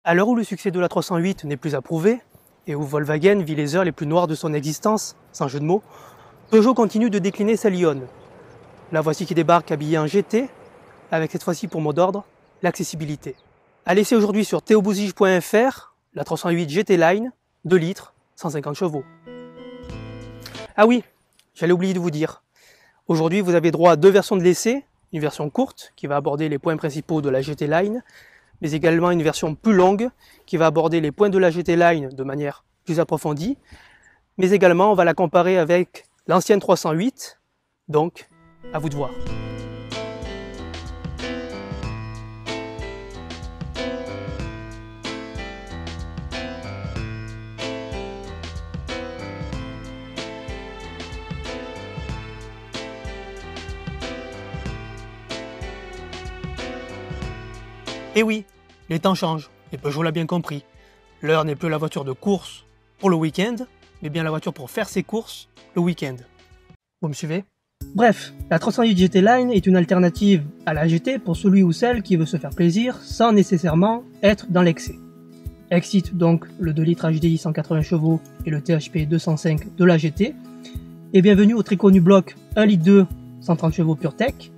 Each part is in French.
À l'heure où le succès de la 308 n'est plus à prouver, et où Volkswagen vit les heures les plus noires de son existence, sans jeu de mots, Peugeot continue de décliner sa lionne. La voici qui débarque habillée en GT, avec cette fois-ci pour mot d'ordre, l'accessibilité. À laisser aujourd'hui sur theobouzige.fr, la 308 GT Line, 2 litres, 150 chevaux. Ah oui, j'allais oublier de vous dire. Aujourd'hui, vous avez droit à 2 versions de l'essai, une version courte qui va aborder les points principaux de la GT Line, mais également une version plus longue qui va aborder les points de la GT Line de manière plus approfondie, mais également on va la comparer avec l'ancienne 308, donc à vous de voir. Et oui, les temps changent, et Peugeot l'a bien compris. L'heure n'est plus la voiture de course pour le week-end, mais bien la voiture pour faire ses courses le week-end. Vous me suivez? Bref, la 308 GT Line est une alternative à la GT pour celui ou celle qui veut se faire plaisir sans nécessairement être dans l'excès. Excite donc le 2 litres HDI 180 chevaux et le THP 205 de la GT, et bienvenue au très connu bloc 1 litre 2 130 chevaux PureTech,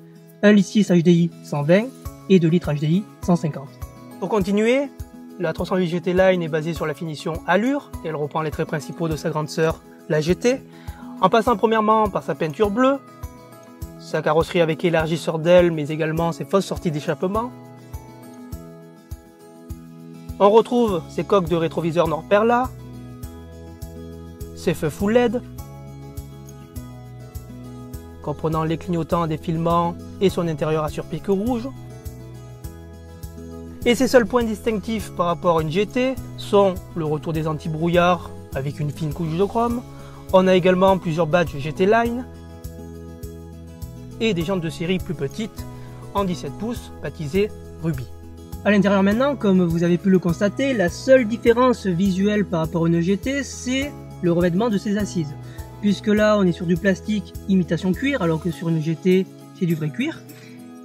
1 litre 6 HDI 120 et 2 litres HDI 150. Pour continuer, la 308 GT Line est basée sur la finition Allure et elle reprend les traits principaux de sa grande sœur, la GT, en passant premièrement par sa peinture bleue, sa carrosserie avec élargisseur d'aile mais également ses fausses sorties d'échappement. On retrouve ses coques de rétroviseur Nord Perla, ses feux full LED, comprenant les clignotants, défilements et son intérieur à surpique rouge. Et ses seuls points distinctifs par rapport à une GT sont le retour des anti-brouillards avec une fine couche de chrome. On a également plusieurs badges GT Line et des jantes de série plus petites en 17 pouces baptisées Ruby. À l'intérieur maintenant, comme vous avez pu le constater, la seule différence visuelle par rapport à une GT, c'est le revêtement de ses assises. Puisque là on est sur du plastique imitation cuir alors que sur une GT c'est du vrai cuir.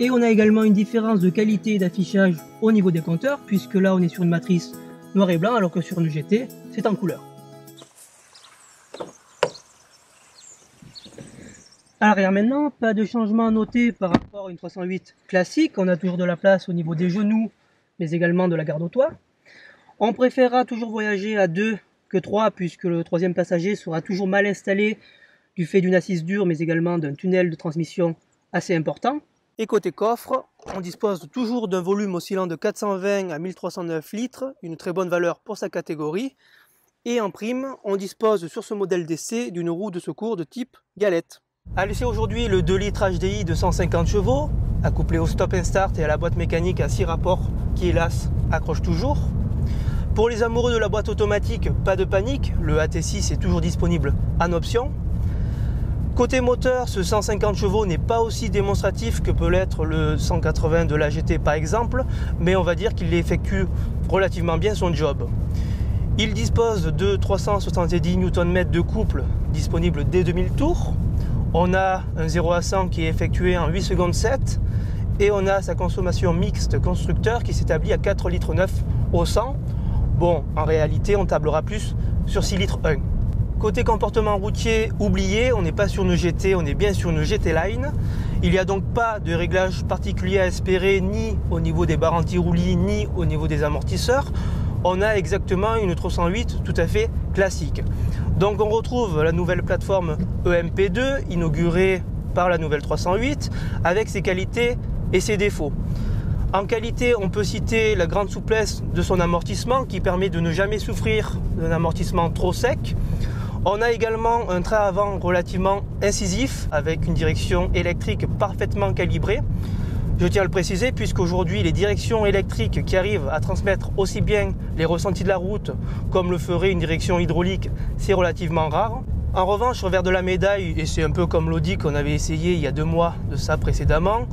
Et on a également une différence de qualité d'affichage au niveau des compteurs, puisque là on est sur une matrice noir et blanc, alors que sur une GT, c'est en couleur. À l'arrière maintenant, pas de changement à noter par rapport à une 308 classique, on a toujours de la place au niveau des genoux, mais également de la garde au toit. On préférera toujours voyager à 2 que 3, puisque le troisième passager sera toujours mal installé du fait d'une assise dure, mais également d'un tunnel de transmission assez important. Et côté coffre, on dispose toujours d'un volume oscillant de 420 à 1309 litres, une très bonne valeur pour sa catégorie. Et en prime, on dispose sur ce modèle d'essai d'une roue de secours de type galette. À laisser aujourd'hui le 2 litres HDI de 150 chevaux, accouplé au stop and start et à la boîte mécanique à 6 rapports qui hélas accroche toujours. Pour les amoureux de la boîte automatique, pas de panique, le AT6 est toujours disponible en option. Côté moteur, ce 150 chevaux n'est pas aussi démonstratif que peut l'être le 180 de la GT par exemple, mais on va dire qu'il effectue relativement bien son job. Il dispose de 370 Nm de couple disponible dès 2000 tours. On a un 0 à 100 qui est effectué en 8 secondes 7 et on a sa consommation mixte constructeur qui s'établit à 4,9 litres au 100. Bon, en réalité, on tablera plus sur 6 litres 1. Côté comportement routier, oublié, on n'est pas sur une GT, on est bien sur une GT Line. Il n'y a donc pas de réglage particulier à espérer ni au niveau des barres anti-roulis ni au niveau des amortisseurs. On a exactement une 308 tout à fait classique. Donc on retrouve la nouvelle plateforme EMP2 inaugurée par la nouvelle 308 avec ses qualités et ses défauts. En qualité, on peut citer la grande souplesse de son amortissement qui permet de ne jamais souffrir d'un amortissement trop sec. On a également un train avant relativement incisif avec une direction électrique parfaitement calibrée. Je tiens à le préciser puisqu'aujourd'hui les directions électriques qui arrivent à transmettre aussi bien les ressentis de la route comme le ferait une direction hydraulique, c'est relativement rare. En revanche, revers de la médaille, et c'est un peu comme l'Audi qu'on avait essayé il y a 2 mois de ça précédemment,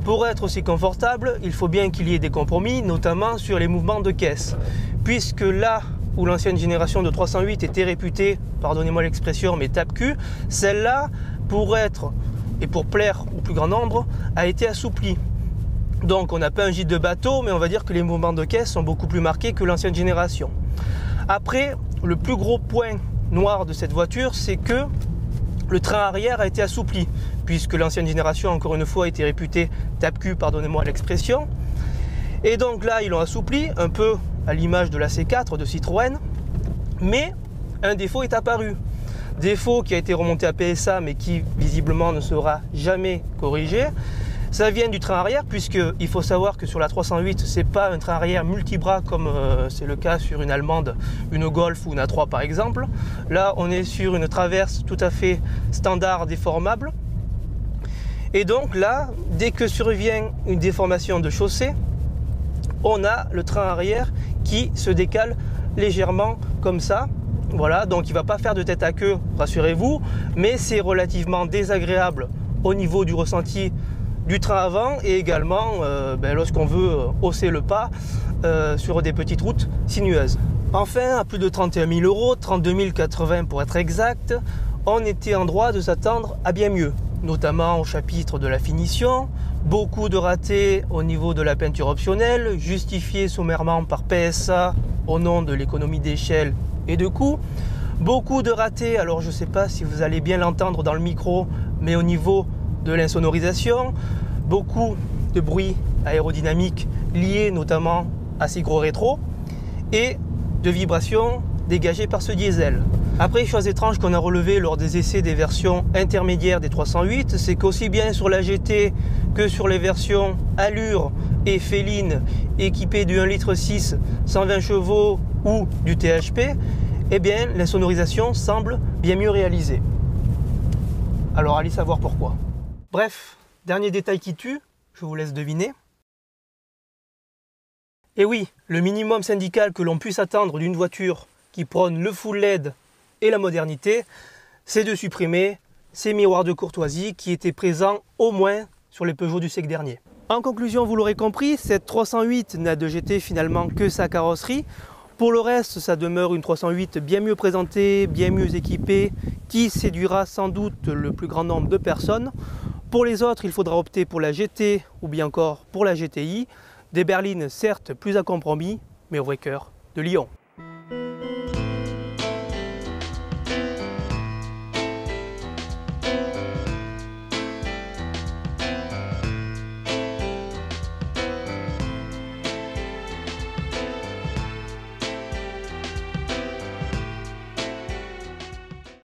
pour être aussi confortable, il faut bien qu'il y ait des compromis, notamment sur les mouvements de caisse. Puisque là où l'ancienne génération de 308 était réputée, pardonnez-moi l'expression, mais tape-cul, celle-là, pour être et pour plaire au plus grand nombre, a été assouplie. Donc on n'a pas un gîte de bateau, mais on va dire que les mouvements de caisse sont beaucoup plus marqués que l'ancienne génération. Après, le plus gros point noir de cette voiture, c'est que le train arrière a été assoupli, puisque l'ancienne génération, encore une fois, était réputée tape-cul, pardonnez-moi l'expression. Et donc là, ils l'ont assoupli, un peu à l'image de la C4 de Citroën, mais un défaut est apparu. Défaut qui a été remonté à PSA, mais qui visiblement ne sera jamais corrigé. Ça vient du train arrière, puisqu'il faut savoir que sur la 308, c'est pas un train arrière multibras comme c'est le cas sur une allemande, une Golf ou une A3 par exemple. Là, on est sur une traverse tout à fait standard déformable. Et donc là, dès que survient une déformation de chaussée, on a le train arrière qui se décale légèrement comme ça. Voilà, donc il ne va pas faire de tête à queue, rassurez-vous, mais c'est relativement désagréable au niveau du ressenti du train avant et également lorsqu'on veut hausser le pas sur des petites routes sinueuses. Enfin, à plus de 31 000 €, 32 080 pour être exact, on était en droit de s'attendre à bien mieux, notamment au chapitre de la finition, beaucoup de ratés au niveau de la peinture optionnelle, justifiés sommairement par PSA au nom de l'économie d'échelle et de coût, beaucoup de ratés, alors je ne sais pas si vous allez bien l'entendre dans le micro, mais au niveau de l'insonorisation, beaucoup de bruit aérodynamique lié notamment à ces gros rétros et de vibrations dégagées par ce diesel. Après, chose étrange qu'on a relevée lors des essais des versions intermédiaires des 308, c'est qu'aussi bien sur la GT que sur les versions Allure et Féline équipées du 1,6 L 120 chevaux ou du THP, eh bien l'insonorisation semble bien mieux réalisée. Alors allez savoir pourquoi. Bref, dernier détail qui tue, je vous laisse deviner. Et oui, le minimum syndical que l'on puisse attendre d'une voiture qui prône le full LED et la modernité, c'est de supprimer ces miroirs de courtoisie qui étaient présents au moins sur les Peugeot du siècle dernier. En conclusion, vous l'aurez compris, cette 308 n'a de GT finalement que sa carrosserie. Pour le reste, ça demeure une 308 bien mieux présentée, bien mieux équipée, qui séduira sans doute le plus grand nombre de personnes. Pour les autres, il faudra opter pour la GT ou bien encore pour la GTI. Des berlines certes plus à compromis, mais au vrai cœur de Lyon.